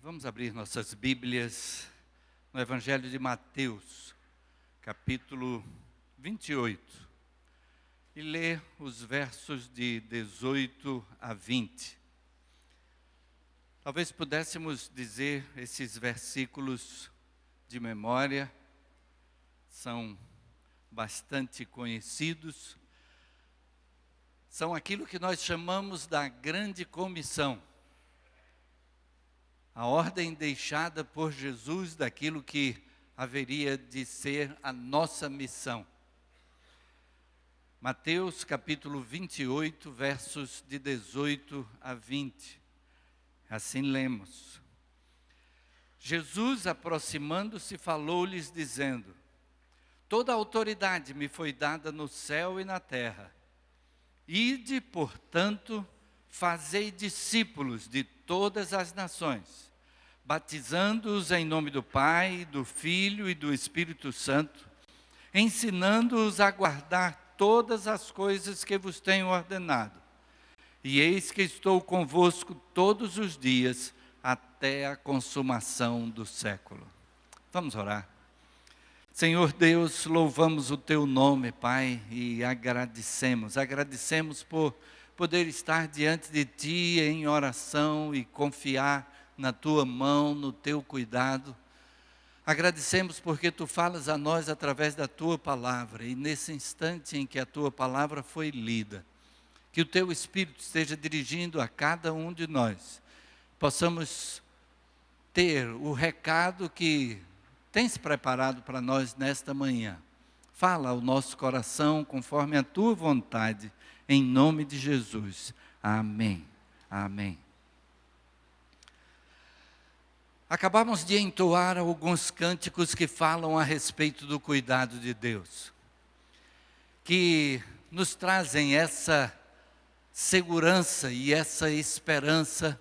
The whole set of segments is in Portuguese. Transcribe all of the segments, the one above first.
Vamos abrir nossas Bíblias no Evangelho de Mateus, capítulo 28, e ler os versos de 18 a 20. Talvez pudéssemos dizer esses versículos de memória, são bastante conhecidos, são aquilo que nós chamamos da grande comissão. A ordem deixada por Jesus daquilo que haveria de ser a nossa missão. Mateus capítulo 28, versos de 18 a 20. Assim lemos. Jesus, aproximando-se, falou-lhes dizendo: Toda a autoridade me foi dada no céu e na terra. Ide, portanto, fazei discípulos de todas as nações, batizando-os em nome do Pai, do Filho e do Espírito Santo, ensinando-os a guardar todas as coisas que vos tenho ordenado. E eis que estou convosco todos os dias, até a consumação do século. Vamos orar. Senhor Deus, louvamos o Teu nome, Pai, e agradecemos por poder estar diante de Ti em oração e confiar na Tua mão, no Teu cuidado. Agradecemos porque Tu falas a nós através da Tua palavra, e nesse instante em que a Tua palavra foi lida, que o Teu Espírito esteja dirigindo a cada um de nós, possamos ter o recado que Tens preparado para nós nesta manhã. Fala ao nosso coração conforme a Tua vontade, em nome de Jesus. Amém. Amém. Acabamos de entoar alguns cânticos que falam a respeito do cuidado de Deus, que nos trazem essa segurança e essa esperança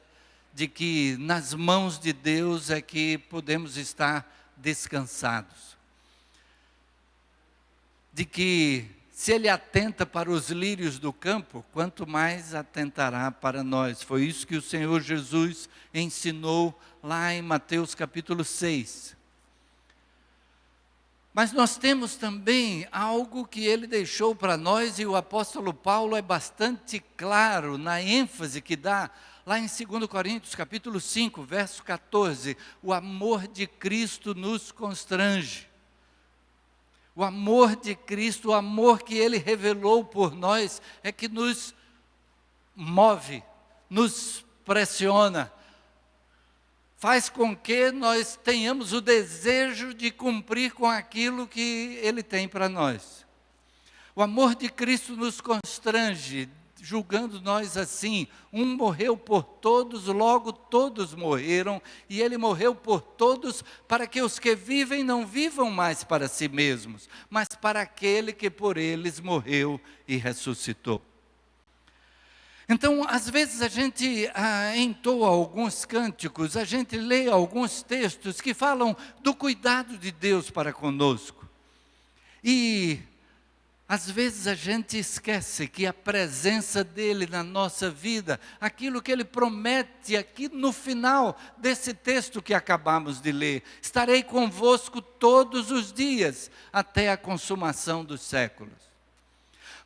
de que nas mãos de Deus é que podemos estar descansados. De que se Ele atenta para os lírios do campo, quanto mais atentará para nós. Foi isso que o Senhor Jesus ensinou lá em Mateus capítulo 6. Mas nós temos também algo que Ele deixou para nós, e o apóstolo Paulo é bastante claro na ênfase que dá, lá em 2 Coríntios capítulo 5, verso 14, o amor de Cristo nos constrange. O amor de Cristo, o amor que Ele revelou por nós, é que nos move, nos pressiona, faz com que nós tenhamos o desejo de cumprir com aquilo que Ele tem para nós. O amor de Cristo nos constrange, julgando nós assim: um morreu por todos, logo todos morreram, e Ele morreu por todos, para que os que vivem não vivam mais para si mesmos, mas para aquele que por eles morreu e ressuscitou. Então, às vezes a gente entoa alguns cânticos, a gente lê alguns textos que falam do cuidado de Deus para conosco, e às vezes a gente esquece que a presença dEle na nossa vida, aquilo que Ele promete aqui no final desse texto que acabamos de ler: estarei convosco todos os dias, até a consumação dos séculos.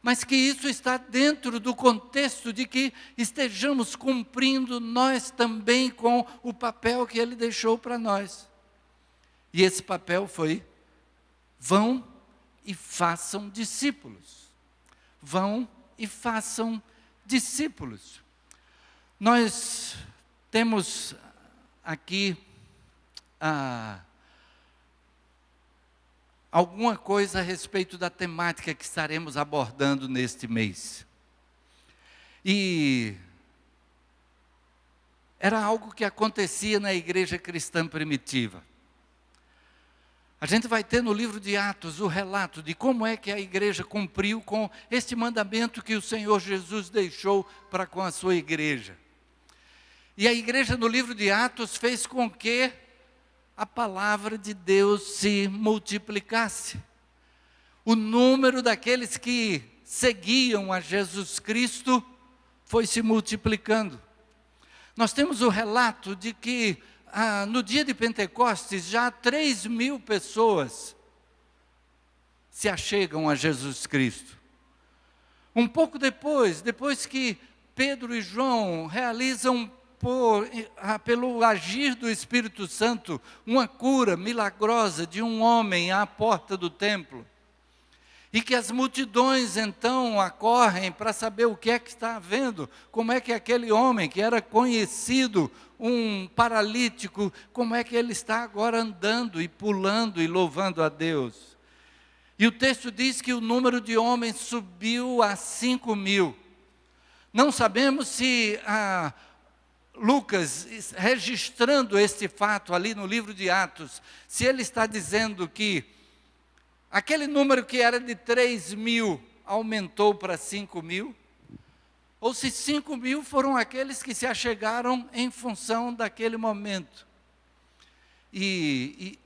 Mas que isso está dentro do contexto de que estejamos cumprindo nós também com o papel que Ele deixou para nós. E esse papel foi: vão e façam discípulos. Vão e façam discípulos. Nós temos aqui alguma coisa a respeito da temática que estaremos abordando neste mês. E era algo que acontecia na igreja cristã primitiva. A gente vai ter no livro de Atos o relato de como é que a igreja cumpriu com este mandamento que o Senhor Jesus deixou para com a sua igreja. E a igreja no livro de Atos fez com que a palavra de Deus se multiplicasse. O número daqueles que seguiam a Jesus Cristo foi se multiplicando. Nós temos o relato de que no dia de Pentecostes já 3.000 pessoas se achegam a Jesus Cristo. Um pouco depois que Pedro e João realizam pelo agir do Espírito Santo uma cura milagrosa de um homem à porta do templo, e que as multidões então acorrem para saber o que é que está havendo, como é que aquele homem que era conhecido, um paralítico, como é que ele está agora andando e pulando e louvando a Deus. E o texto diz que o número de homens subiu a 5.000. Não sabemos se Lucas, registrando este fato ali no livro de Atos, se ele está dizendo que aquele número que era de 3.000 aumentou para 5.000, ou se 5.000 foram aqueles que se achegaram em função daquele momento. E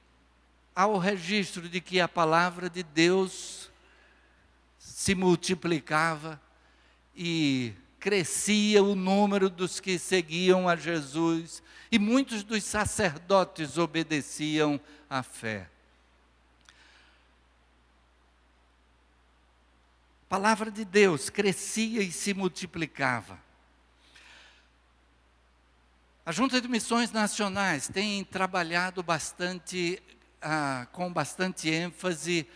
há o registro de que a palavra de Deus se multiplicava e crescia o número dos que seguiam a Jesus, e muitos dos sacerdotes obedeciam à fé. A palavra de Deus crescia e se multiplicava. A Junta de Missões Nacionais tem trabalhado bastante, com bastante ênfase,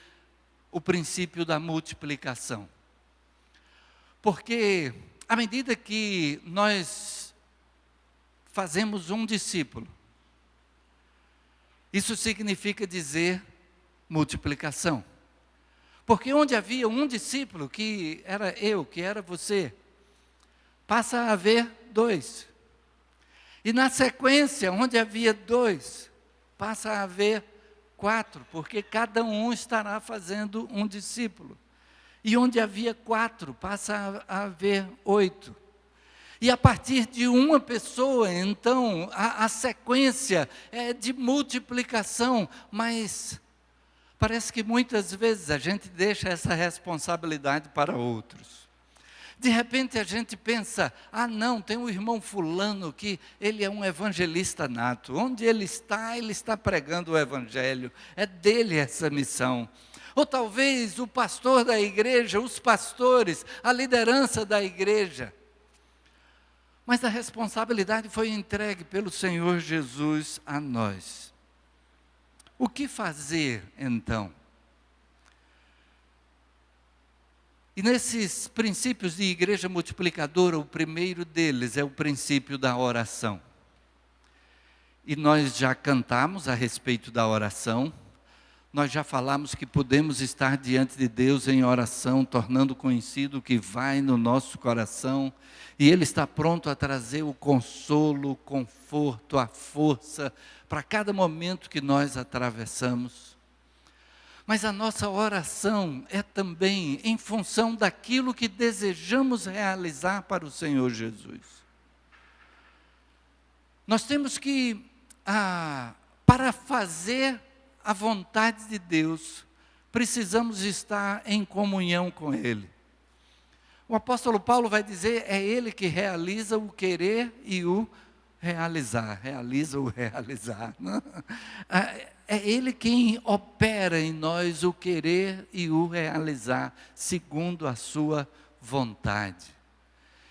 o princípio da multiplicação. Porque, à medida que nós fazemos um discípulo, isso significa dizer multiplicação. Porque onde havia um discípulo, que era eu, que era você, passa a haver 2. E na sequência, onde havia 2, passa a haver 4, porque cada um estará fazendo um discípulo. E onde havia 4, passa a haver 8. E a partir de uma pessoa, então, a sequência é de multiplicação, mas parece que muitas vezes a gente deixa essa responsabilidade para outros. De repente a gente pensa, não, tem um irmão fulano que ele é um evangelista nato. Onde ele está pregando o evangelho. É dele essa missão. Ou talvez o pastor da igreja, os pastores, a liderança da igreja. Mas a responsabilidade foi entregue pelo Senhor Jesus a nós. O que fazer, então? E nesses princípios de igreja multiplicadora, o primeiro deles é o princípio da oração. E nós já cantamos a respeito da oração, nós já falamos que podemos estar diante de Deus em oração, tornando conhecido o que vai no nosso coração, e Ele está pronto a trazer o consolo, o conforto, a força, para cada momento que nós atravessamos. Mas a nossa oração é também em função daquilo que desejamos realizar para o Senhor Jesus. Nós temos que, para fazer a vontade de Deus, precisamos estar em comunhão com Ele. O apóstolo Paulo vai dizer, é Ele que realiza o querer e o realizar. Realiza o realizar. É Ele quem opera em nós o querer e o realizar, segundo a sua vontade.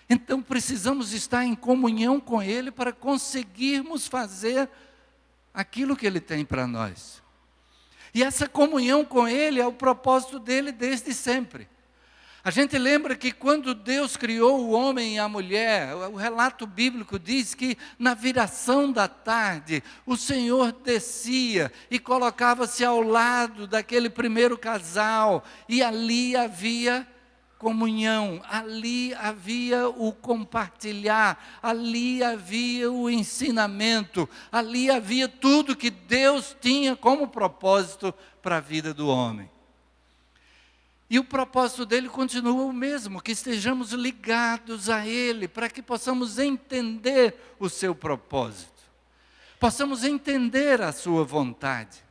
Então precisamos estar em comunhão com Ele para conseguirmos fazer aquilo que Ele tem para nós. E essa comunhão com Ele é o propósito dele desde sempre. A gente lembra que quando Deus criou o homem e a mulher, o relato bíblico diz que na viração da tarde, o Senhor descia e colocava-se ao lado daquele primeiro casal, e ali havia comunhão, ali havia o compartilhar, ali havia o ensinamento, ali havia tudo que Deus tinha como propósito para a vida do homem. E o propósito dele continua o mesmo, que estejamos ligados a Ele, para que possamos entender o seu propósito, possamos entender a sua vontade.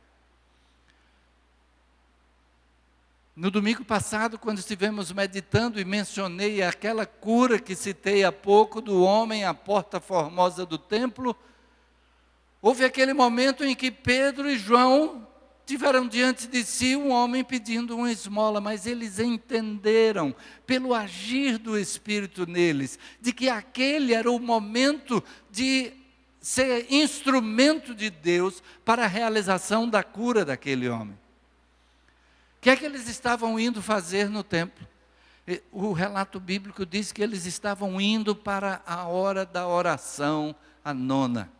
No domingo passado, quando estivemos meditando e mencionei aquela cura que citei há pouco do homem à porta formosa do templo, houve aquele momento em que Pedro e João tiveram diante de si um homem pedindo uma esmola, mas eles entenderam, pelo agir do Espírito neles, de que aquele era o momento de ser instrumento de Deus para a realização da cura daquele homem. O que é que eles estavam indo fazer no templo? O relato bíblico diz que eles estavam indo para a hora da oração, a nona.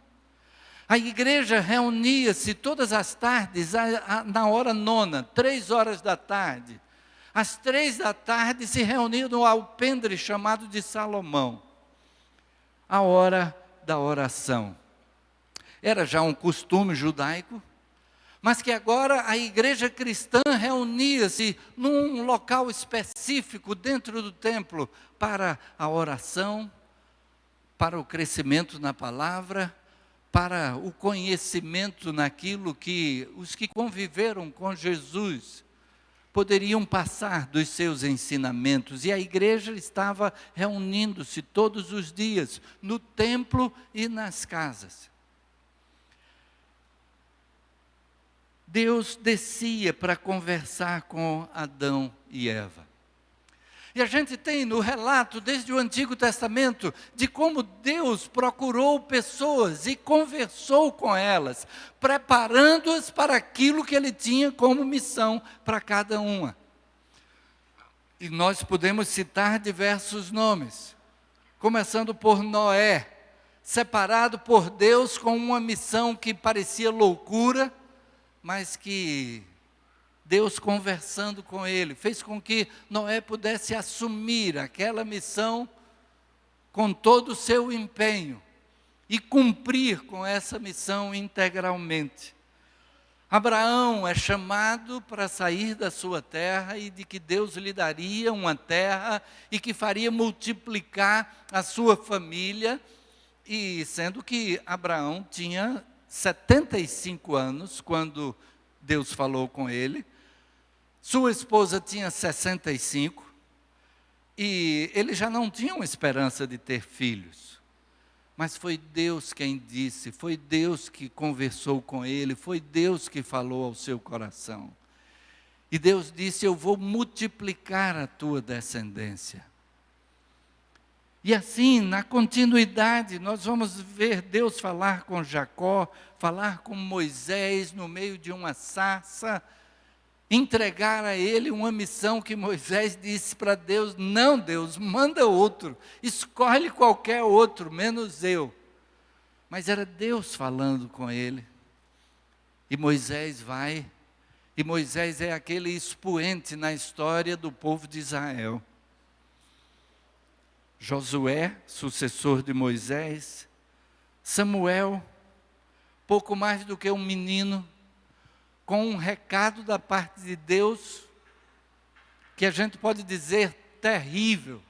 A igreja reunia-se todas as tardes, na hora nona, 3 horas da tarde. Às 3 da tarde se reuniam no alpendre chamado de Salomão. A hora da oração. Era já um costume judaico, mas que agora a igreja cristã reunia-se num local específico dentro do templo para a oração, para o crescimento na palavra, para o conhecimento naquilo que os que conviveram com Jesus poderiam passar dos seus ensinamentos. E a igreja estava reunindo-se todos os dias, no templo e nas casas. Deus descia para conversar com Adão e Eva. E a gente tem no relato, desde o Antigo Testamento, de como Deus procurou pessoas e conversou com elas, preparando-as para aquilo que Ele tinha como missão para cada uma. E nós podemos citar diversos nomes, começando por Noé, separado por Deus com uma missão que parecia loucura, mas que Deus, conversando com ele, fez com que Noé pudesse assumir aquela missão com todo o seu empenho e cumprir com essa missão integralmente. Abraão é chamado para sair da sua terra e de que Deus lhe daria uma terra e que faria multiplicar a sua família, e sendo que Abraão tinha 75 anos quando Deus falou com ele. Sua esposa tinha 65 e ele já não tinha uma esperança de ter filhos. Mas foi Deus quem disse, foi Deus que conversou com ele, foi Deus que falou ao seu coração. E Deus disse: eu vou multiplicar a tua descendência. E assim, na continuidade, nós vamos ver Deus falar com Jacó, falar com Moisés no meio de uma sarça, entregar a ele uma missão que Moisés disse para Deus: não, Deus, manda outro, escolhe qualquer outro, menos eu. Mas era Deus falando com ele. E Moisés vai, e Moisés é aquele expoente na história do povo de Israel. Josué, sucessor de Moisés, Samuel, pouco mais do que um menino, com um recado da parte de Deus, que a gente pode dizer terrível.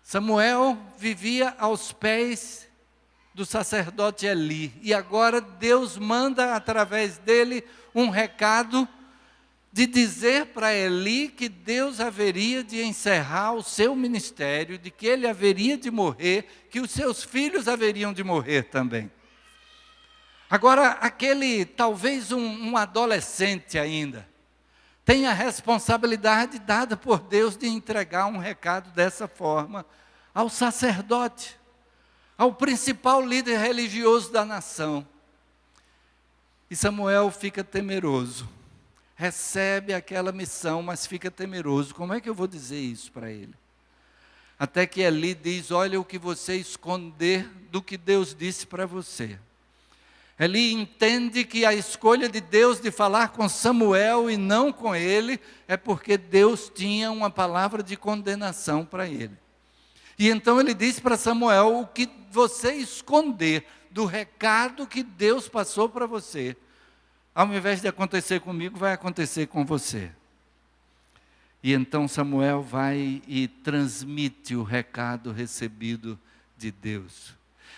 Samuel vivia aos pés do sacerdote Eli, e agora Deus manda através dele um recado de dizer para Eli que Deus haveria de encerrar o seu ministério, de que ele haveria de morrer, que os seus filhos haveriam de morrer também. Agora, aquele, talvez um adolescente ainda, tem a responsabilidade dada por Deus de entregar um recado dessa forma ao sacerdote, ao principal líder religioso da nação. E Samuel fica temeroso. Recebe aquela missão, mas fica temeroso. Como é que eu vou dizer isso para ele? Até que Eli diz: olha o que você esconder do que Deus disse para você. Eli entende que a escolha de Deus de falar com Samuel e não com ele, é porque Deus tinha uma palavra de condenação para ele. E então ele diz para Samuel: o que você esconder do recado que Deus passou para você, ao invés de acontecer comigo, vai acontecer com você. E então Samuel vai e transmite o recado recebido de Deus.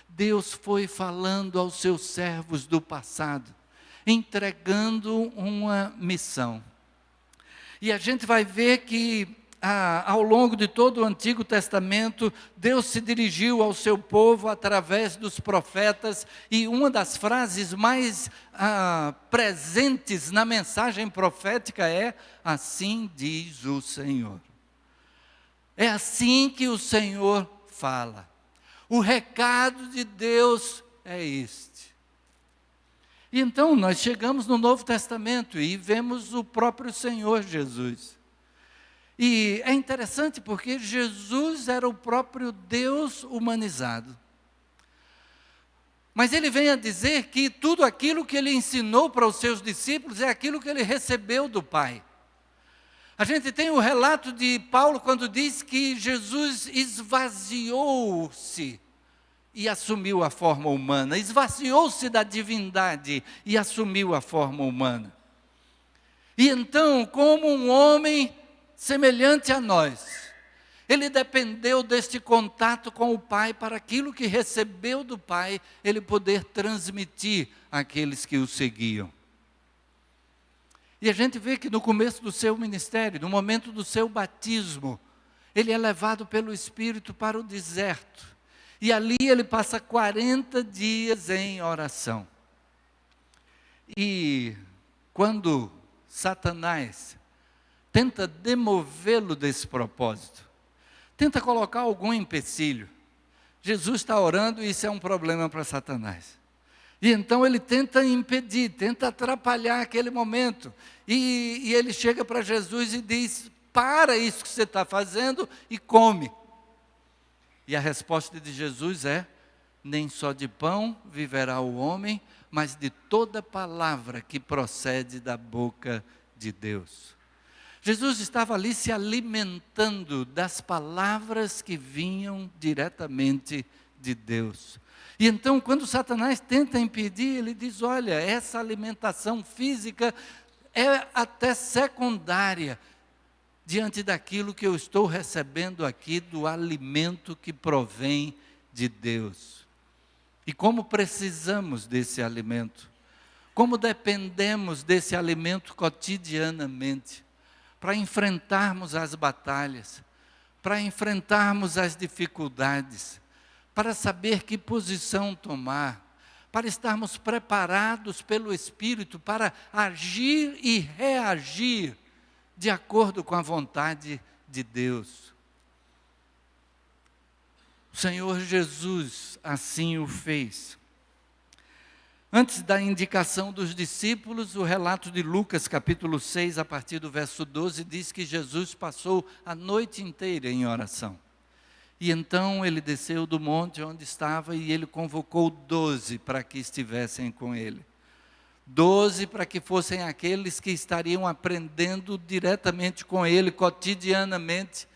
Deus foi falando aos seus servos do passado. entregando uma missão. E a gente vai ver que ao longo de todo o Antigo Testamento, Deus se dirigiu ao seu povo através dos profetas, e uma das frases mais presentes na mensagem profética é: assim diz o Senhor. É assim que o Senhor fala. O recado de Deus é este. E então nós chegamos no Novo Testamento e vemos o próprio Senhor Jesus. E é interessante porque Jesus era o próprio Deus humanizado. Mas ele vem a dizer que tudo aquilo que ele ensinou para os seus discípulos é aquilo que ele recebeu do Pai. A gente tem o relato de Paulo quando diz que Jesus esvaziou-se e assumiu a forma humana. Esvaziou-se da divindade e assumiu a forma humana. E então, como um homem semelhante a nós, ele dependeu deste contato com o Pai para aquilo que recebeu do Pai, ele poder transmitir àqueles que o seguiam. E a gente vê que no começo do seu ministério, no momento do seu batismo, ele é levado pelo Espírito para o deserto. E ali ele passa 40 dias em oração. E quando Satanás tenta demovê-lo desse propósito, tenta colocar algum empecilho. Jesus está orando e isso é um problema para Satanás. E então ele tenta impedir, tenta atrapalhar aquele momento. E ele chega para Jesus e diz: para isso que você está fazendo e come. E a resposta de Jesus é: nem só de pão viverá o homem, mas de toda palavra que procede da boca de Deus. Jesus estava ali se alimentando das palavras que vinham diretamente de Deus. E então, quando Satanás tenta impedir, ele diz: olha, essa alimentação física é até secundária, diante daquilo que eu estou recebendo aqui, do alimento que provém de Deus. E como precisamos desse alimento, como dependemos desse alimento cotidianamente, para enfrentarmos as batalhas, para enfrentarmos as dificuldades, para saber que posição tomar, para estarmos preparados pelo Espírito para agir e reagir de acordo com a vontade de Deus. O Senhor Jesus assim o fez. Antes da indicação dos discípulos, o relato de Lucas, capítulo 6, a partir do verso 12, diz que Jesus passou a noite inteira em oração. E então ele desceu do monte onde estava e ele convocou 12 para que estivessem com ele. 12 para que fossem aqueles que estariam aprendendo diretamente com ele, cotidianamente,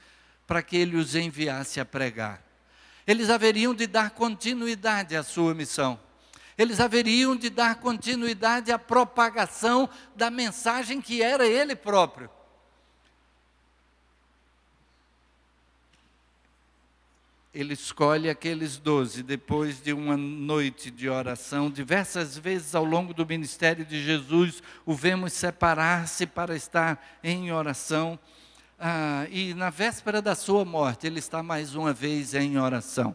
para que ele os enviasse a pregar. Eles haveriam de dar continuidade à sua missão. Eles haveriam de dar continuidade à propagação da mensagem que era ele próprio. Ele escolhe aqueles 12, depois de uma noite de oração. Diversas vezes ao longo do ministério de Jesus, o vemos separar-se para estar em oração. E na véspera da sua morte, ele está mais uma vez em oração.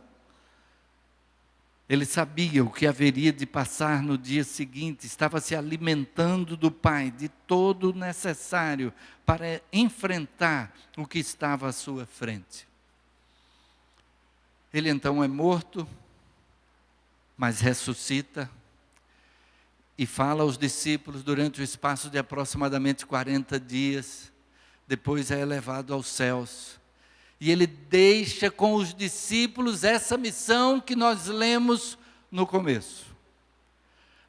Ele sabia o que haveria de passar no dia seguinte, estava se alimentando do Pai, de todo o necessário para enfrentar o que estava à sua frente. Ele então é morto, mas ressuscita e fala aos discípulos durante o espaço de aproximadamente 40 dias, depois é elevado aos céus. E ele deixa com os discípulos essa missão que nós lemos no começo.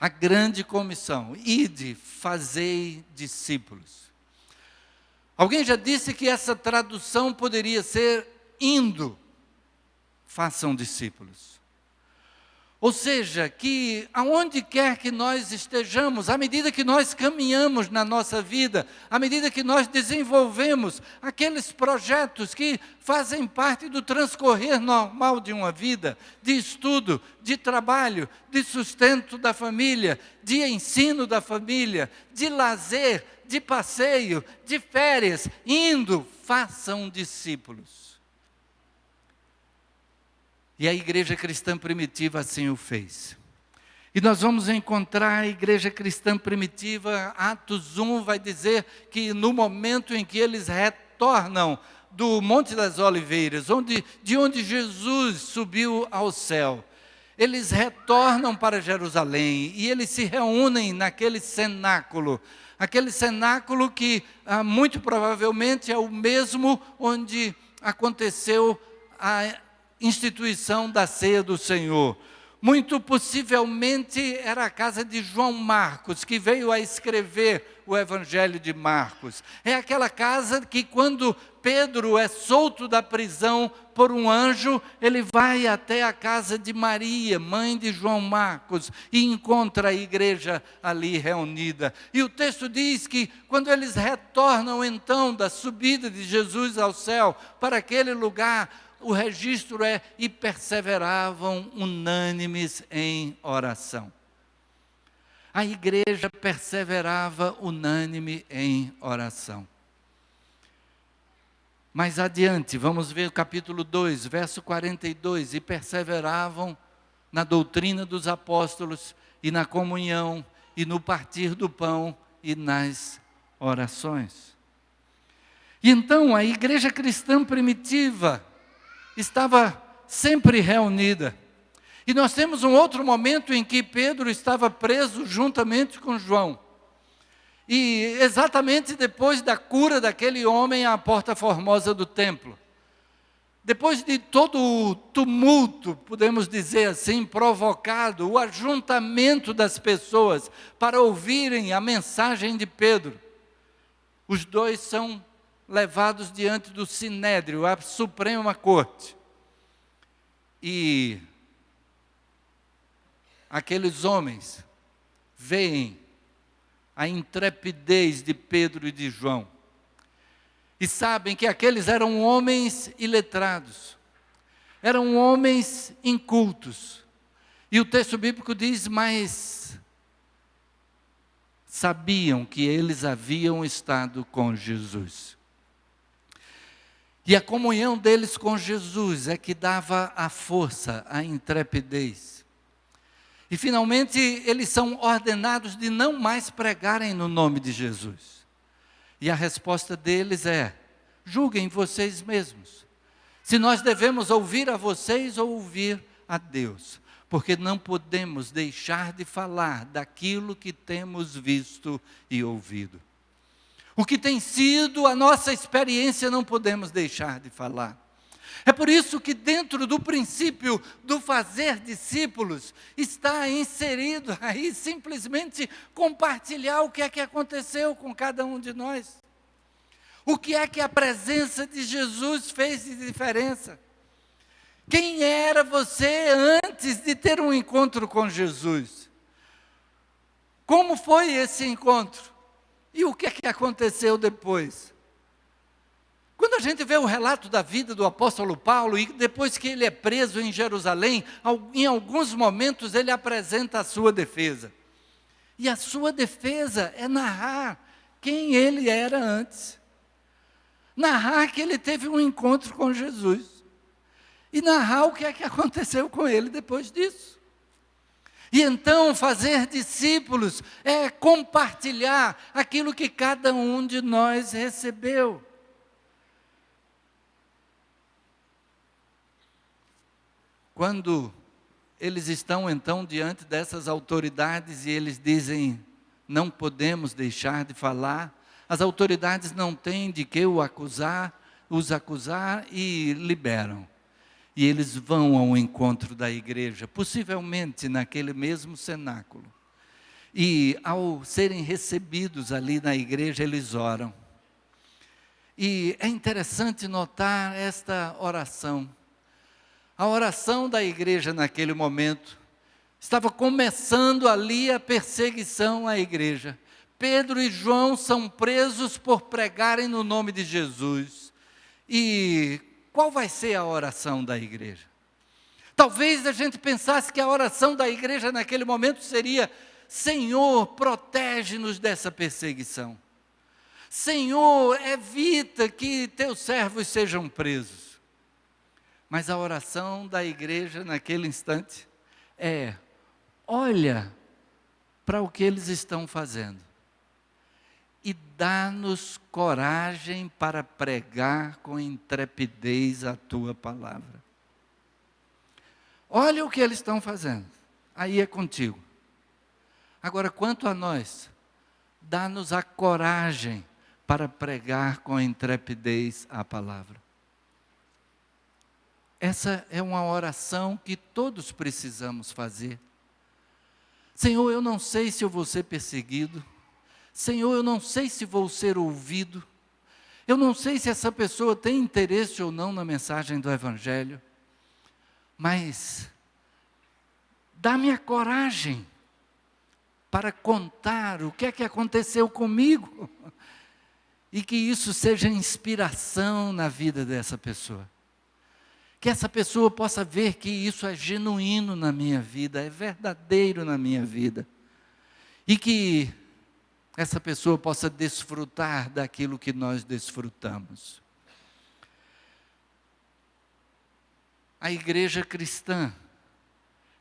A grande comissão: ide, fazei discípulos. Alguém já disse que essa tradução poderia ser indo, façam discípulos. Ou seja, que aonde quer que nós estejamos, à medida que nós caminhamos na nossa vida, à medida que nós desenvolvemos aqueles projetos que fazem parte do transcorrer normal de uma vida, de estudo, de trabalho, de sustento da família, de ensino da família, de lazer, de passeio, de férias, façam discípulos. E a igreja cristã primitiva assim o fez. E nós vamos encontrar a igreja cristã primitiva, Atos 1 vai dizer que no momento em que eles retornam do Monte das Oliveiras, de onde Jesus subiu ao céu, eles retornam para Jerusalém e eles se reúnem naquele cenáculo. Aquele cenáculo que muito provavelmente é o mesmo onde aconteceu a instituição da ceia do Senhor. Muito possivelmente era a casa de João Marcos, que veio a escrever o Evangelho de Marcos. É aquela casa que quando Pedro é solto da prisão por um anjo, ele vai até a casa de Maria, mãe de João Marcos, e encontra a igreja ali reunida. E o texto diz que quando eles retornam então da subida de Jesus ao céu para aquele lugar, o registro é: e perseveravam unânimes em oração. A igreja perseverava unânime em oração. Mais adiante, vamos ver o capítulo 2, verso 42. E perseveravam na doutrina dos apóstolos, e na comunhão, e no partir do pão, e nas orações. E então a igreja cristã primitiva estava sempre reunida. E nós temos um outro momento em que Pedro estava preso juntamente com João. E exatamente depois da cura daquele homem à porta formosa do templo. Depois de todo o tumulto, podemos dizer assim, provocado, o ajuntamento das pessoas para ouvirem a mensagem de Pedro, os dois são levados diante do Sinédrio, a Suprema Corte. E aqueles homens veem a intrepidez de Pedro e de João. E sabem que aqueles eram homens iletrados, eram homens incultos. E o texto bíblico diz: mas sabiam que eles haviam estado com Jesus. E a comunhão deles com Jesus é que dava a força, a intrepidez. E finalmente eles são ordenados de não mais pregarem no nome de Jesus. E a resposta deles é: julguem vocês mesmos, se nós devemos ouvir a vocês ou ouvir a Deus, porque não podemos deixar de falar daquilo que temos visto e ouvido. O que tem sido a nossa experiência não podemos deixar de falar. É por isso que dentro do princípio do fazer discípulos, está inserido aí simplesmente compartilhar o que é que aconteceu com cada um de nós. O que é que a presença de Jesus fez de diferença? Quem era você antes de ter um encontro com Jesus? Como foi esse encontro? E o que é que aconteceu depois? Quando a gente vê o relato da vida do apóstolo Paulo, e depois que ele é preso em Jerusalém, em alguns momentos ele apresenta a sua defesa. E a sua defesa é narrar quem ele era antes. Narrar que ele teve um encontro com Jesus. E narrar o que é que aconteceu com ele depois disso. E então fazer discípulos é compartilhar aquilo que cada um de nós recebeu. Quando eles estão então diante dessas autoridades e eles dizem: não podemos deixar de falar, as autoridades não têm de que os acusar e liberam. E eles vão ao encontro da igreja, possivelmente naquele mesmo cenáculo. E ao serem recebidos ali na igreja, eles oram. E é interessante notar esta oração. A oração da igreja naquele momento Estava começando ali a perseguição à igreja. Pedro e João são presos por pregarem no nome de Jesus. E qual vai ser a oração da igreja? Talvez a gente pensasse que a oração da igreja naquele momento seria: Senhor, protege-nos dessa perseguição. Senhor, evita que teus servos sejam presos. Mas a oração da igreja naquele instante é: olha para o que eles estão fazendo e dá-nos coragem para pregar com intrepidez a tua palavra. Olha o que eles estão fazendo, aí é contigo. Agora, quanto a nós, dá-nos a coragem para pregar com intrepidez a palavra. Essa é uma oração que todos precisamos fazer. Senhor, eu não sei se eu vou ser perseguido. Senhor, eu não sei se vou ser ouvido. Eu não sei se essa pessoa tem interesse ou não na mensagem do Evangelho. Mas dá-me a coragem para contar o que é que aconteceu comigo. E que isso seja inspiração na vida dessa pessoa. Que essa pessoa possa ver que isso é genuíno na minha vida, é verdadeiro na minha vida. E que essa pessoa possa desfrutar daquilo que nós desfrutamos. A igreja cristã,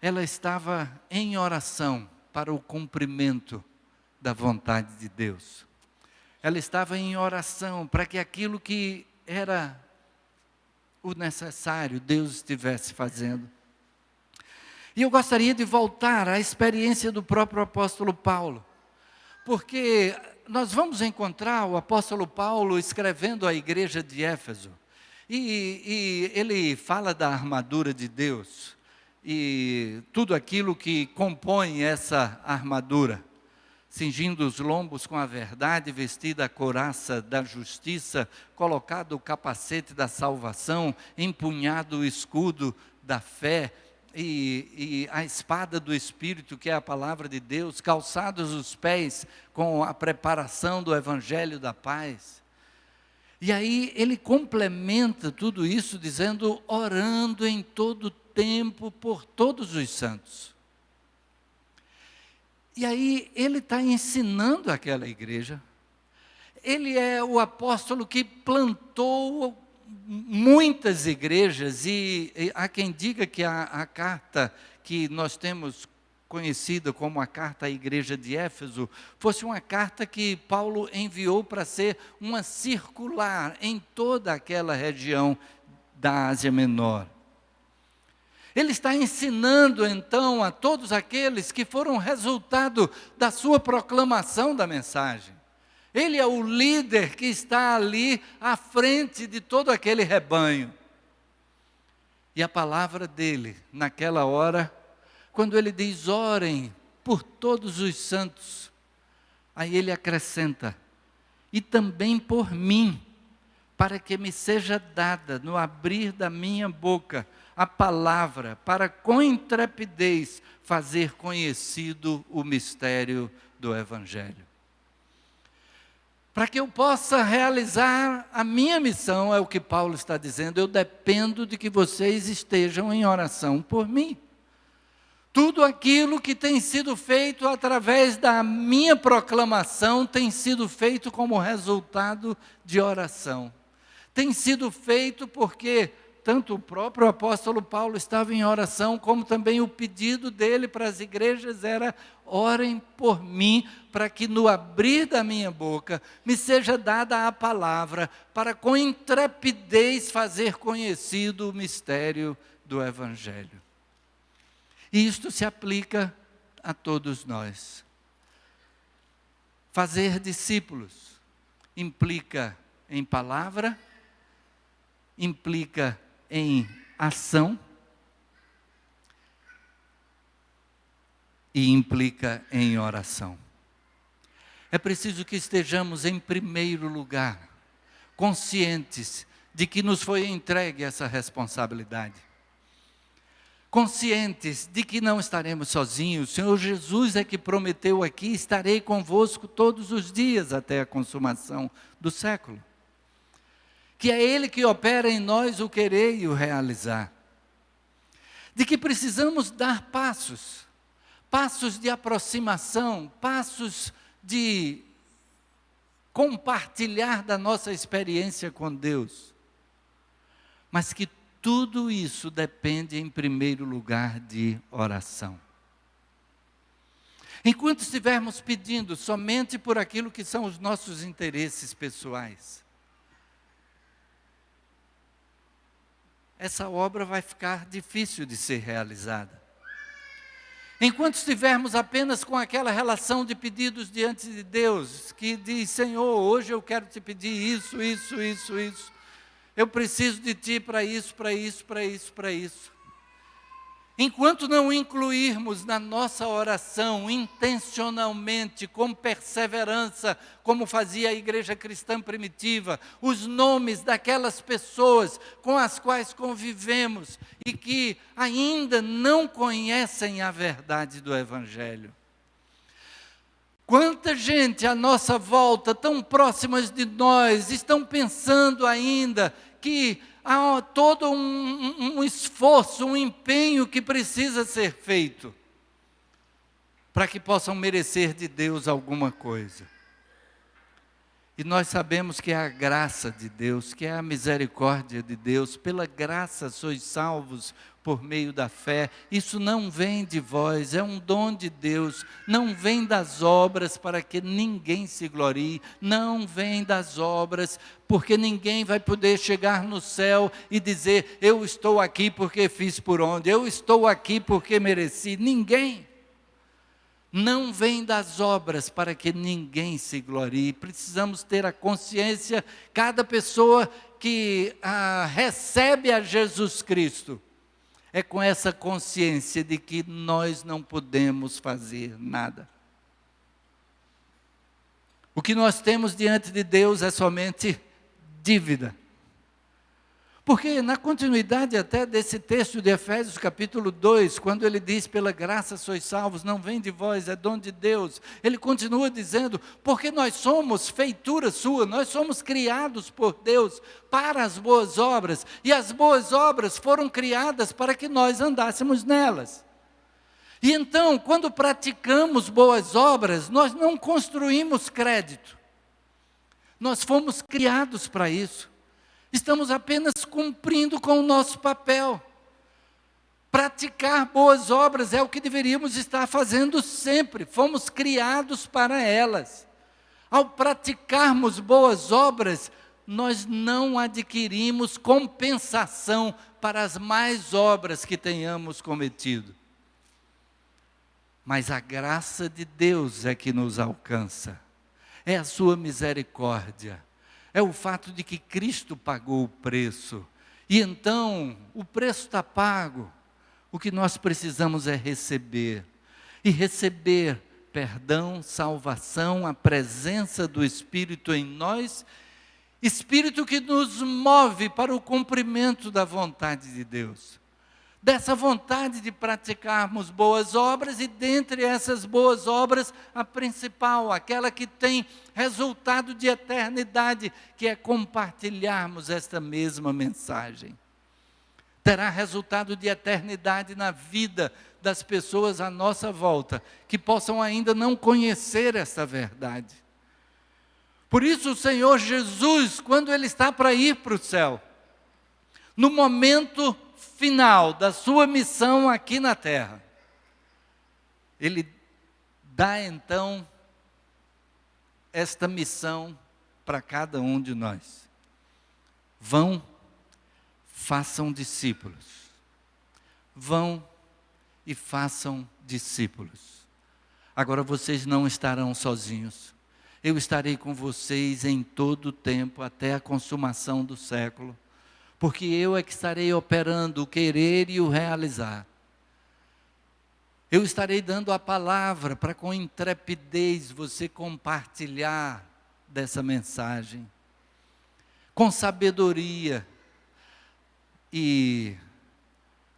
ela estava em oração para o cumprimento da vontade de Deus. Ela estava em oração para que aquilo que era o necessário, Deus estivesse fazendo. E eu gostaria de voltar à experiência do próprio apóstolo Paulo, porque nós vamos encontrar o apóstolo Paulo escrevendo à igreja de Éfeso, e ele fala da armadura de Deus, e tudo aquilo que compõe essa armadura, cingindo os lombos com a verdade, vestida a couraça da justiça, colocado o capacete da salvação, empunhado o escudo da fé, e a espada do Espírito, que é a palavra de Deus, calçados os pés com a preparação do Evangelho da paz. E aí ele complementa tudo isso dizendo: orando em todo tempo por todos os santos. E aí ele está ensinando aquela igreja. Ele é o apóstolo que plantou muitas igrejas, e há quem diga que a carta que nós temos conhecida como a carta à igreja de Éfeso, fosse uma carta que Paulo enviou para ser uma circular em toda aquela região da Ásia Menor. Ele está ensinando então a todos aqueles que foram resultado da sua proclamação da mensagem. Ele é o líder que está ali à frente de todo aquele rebanho. E a palavra dele, naquela hora, quando ele diz: orem por todos os santos, aí ele acrescenta: e também por mim, para que me seja dada, no abrir da minha boca, a palavra, para com intrepidez fazer conhecido o mistério do Evangelho. Para que eu possa realizar a minha missão, é o que Paulo está dizendo, eu dependo de que vocês estejam em oração por mim. Tudo aquilo que tem sido feito através da minha proclamação tem sido feito como resultado de oração. Tem sido feito porque tanto o próprio apóstolo Paulo estava em oração, como também o pedido dele para as igrejas era: orem por mim, para que no abrir da minha boca me seja dada a palavra, para com intrepidez fazer conhecido o mistério do Evangelho. E isto se aplica a todos nós. Fazer discípulos implica em palavra, implica em ação e implica em oração. É preciso que estejamos em primeiro lugar, conscientes de que nos foi entregue essa responsabilidade. conscientes de que não estaremos sozinhos. O Senhor Jesus é que prometeu aqui: estarei convosco todos os dias até a consumação do século. Que é Ele que opera em nós o querer e o realizar. De que precisamos dar passos de aproximação, passos de compartilhar da nossa experiência com Deus. Mas que tudo isso depende, em primeiro lugar, de oração. Enquanto estivermos pedindo somente por aquilo que são os nossos interesses pessoais, essa obra vai ficar difícil de ser realizada. Enquanto estivermos apenas com aquela relação de pedidos diante de Deus, que diz: Senhor, hoje eu quero te pedir isso, eu preciso de Ti para isso. Enquanto não incluirmos na nossa oração, intencionalmente, com perseverança, como fazia a igreja cristã primitiva, os nomes daquelas pessoas com as quais convivemos e que ainda não conhecem a verdade do Evangelho. Quanta gente à nossa volta, tão próximas de nós, estão pensando ainda que há todo um esforço, um empenho que precisa ser feito para que possam merecer de Deus alguma coisa. E nós sabemos que é a graça de Deus, que é a misericórdia de Deus. Pela graça sois salvos por meio da fé. Isso não vem de vós, é um dom de Deus. Não vem das obras para que ninguém se glorie. Não vem das obras, porque ninguém vai poder chegar no céu e dizer: eu estou aqui porque fiz por onde, eu estou aqui porque mereci. Ninguém. Não vem das obras para que ninguém se glorie. Precisamos ter a consciência, cada pessoa que recebe a Jesus Cristo, é com essa consciência de que nós não podemos fazer nada. O que nós temos diante de Deus é somente dívida. Porque na continuidade até desse texto de Efésios capítulo 2, quando ele diz: pela graça sois salvos, não vem de vós, é dom de Deus, ele continua dizendo: porque nós somos feitura sua, nós somos criados por Deus para as boas obras, e as boas obras foram criadas para que nós andássemos nelas. E então, quando praticamos boas obras, nós não construímos crédito, nós fomos criados para isso. Estamos apenas cumprindo com o nosso papel. Praticar boas obras é o que deveríamos estar fazendo sempre. Fomos criados para elas. Ao praticarmos boas obras, nós não adquirimos compensação para as más obras que tenhamos cometido. Mas a graça de Deus é que nos alcança. É a sua misericórdia. É o fato de que Cristo pagou o preço. E então, o preço está pago. O que nós precisamos é receber. E receber perdão, salvação, a presença do Espírito em nós. Espírito que nos move para o cumprimento da vontade de Deus. Dessa vontade de praticarmos boas obras, e dentre essas boas obras, a principal, aquela que tem resultado de eternidade, que é compartilharmos esta mesma mensagem. Terá resultado de eternidade na vida das pessoas à nossa volta, que possam ainda não conhecer essa verdade. Por isso o Senhor Jesus, quando Ele está para ir para o céu, no momento final da sua missão aqui na terra, Ele dá então esta missão para cada um de nós. Vão, façam discípulos. Vão e façam discípulos. Agora vocês não estarão sozinhos. Eu estarei com vocês em todo o tempo, até a consumação do século. Porque eu é que estarei operando o querer e o realizar. Eu estarei dando a palavra para com intrepidez você compartilhar dessa mensagem. Com sabedoria e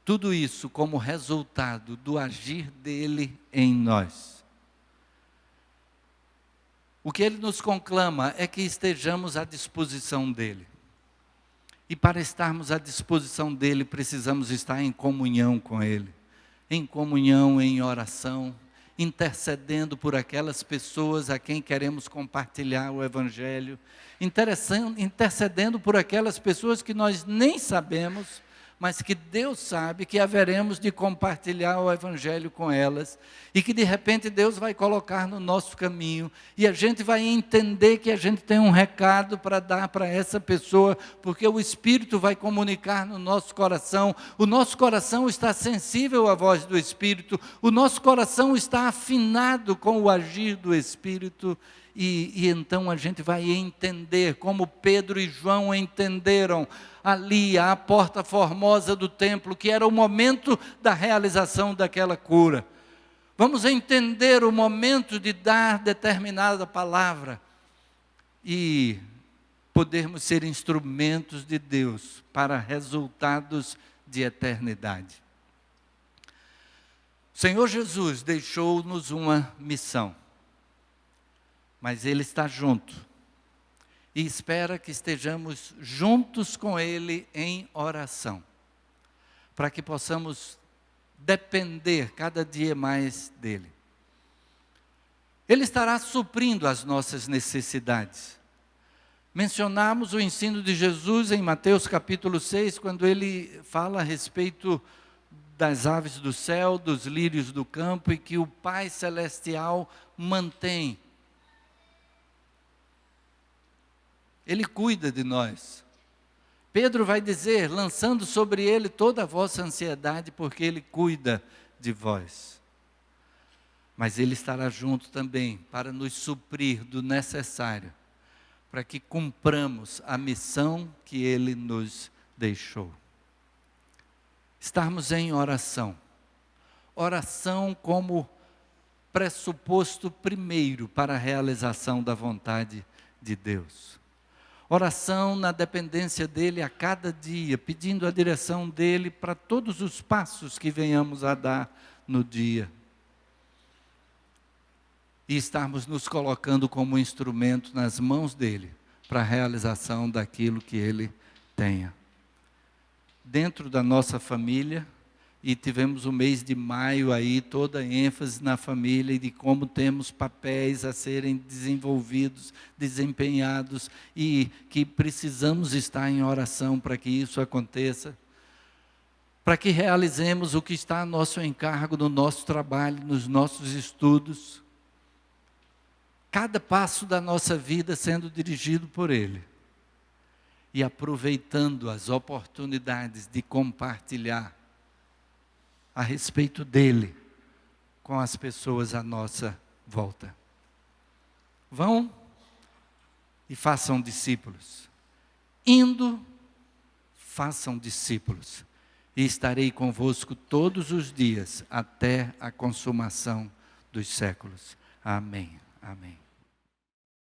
Tudo isso como resultado do agir dele em nós. O que ele nos conclama é que estejamos à disposição dele. E para estarmos à disposição dele, precisamos estar em comunhão com ele. Em comunhão, em oração, intercedendo por aquelas pessoas a quem queremos compartilhar o Evangelho, intercedendo por aquelas pessoas que nós nem sabemos, mas que Deus sabe que haveremos de compartilhar o Evangelho com elas, e que de repente Deus vai colocar no nosso caminho, e a gente vai entender que a gente tem um recado para dar para essa pessoa, porque o Espírito vai comunicar no nosso coração, o nosso coração está sensível à voz do Espírito, o nosso coração está afinado com o agir do Espírito, e então a gente vai entender, como Pedro e João entenderam, ali à porta formosa do templo, que era o momento da realização daquela cura. Vamos entender o momento de dar determinada palavra e podermos ser instrumentos de Deus para resultados de eternidade. O Senhor Jesus deixou-nos uma missão, mas Ele está junto. E espera que estejamos juntos com Ele em oração, para que possamos depender cada dia mais dEle. Ele estará suprindo as nossas necessidades. Mencionamos o ensino de Jesus em Mateus capítulo 6, quando Ele fala a respeito das aves do céu, dos lírios do campo, e que o Pai Celestial mantém. Ele cuida de nós. Pedro vai dizer, lançando sobre ele toda a vossa ansiedade, porque ele cuida de vós. Mas ele estará junto também para nos suprir do necessário, para que cumpramos a missão que ele nos deixou. Estarmos em oração. Oração como pressuposto primeiro para a realização da vontade de Deus. Oração na dependência dEle a cada dia, pedindo a direção dEle para todos os passos que venhamos a dar no dia. E estarmos nos colocando como instrumento nas mãos dEle, para a realização daquilo que Ele tenha. Dentro da nossa família, e tivemos o mês de maio aí, toda a ênfase na família e de como temos papéis a serem desenvolvidos, desempenhados, e que precisamos estar em oração para que isso aconteça, para que realizemos o que está a nosso encargo no nosso trabalho, nos nossos estudos, cada passo da nossa vida sendo dirigido por Ele, e aproveitando as oportunidades de compartilhar a respeito dEle com as pessoas à nossa volta. Vão e façam discípulos. Indo, façam discípulos. E estarei convosco todos os dias, até a consumação dos séculos. Amém. Amém.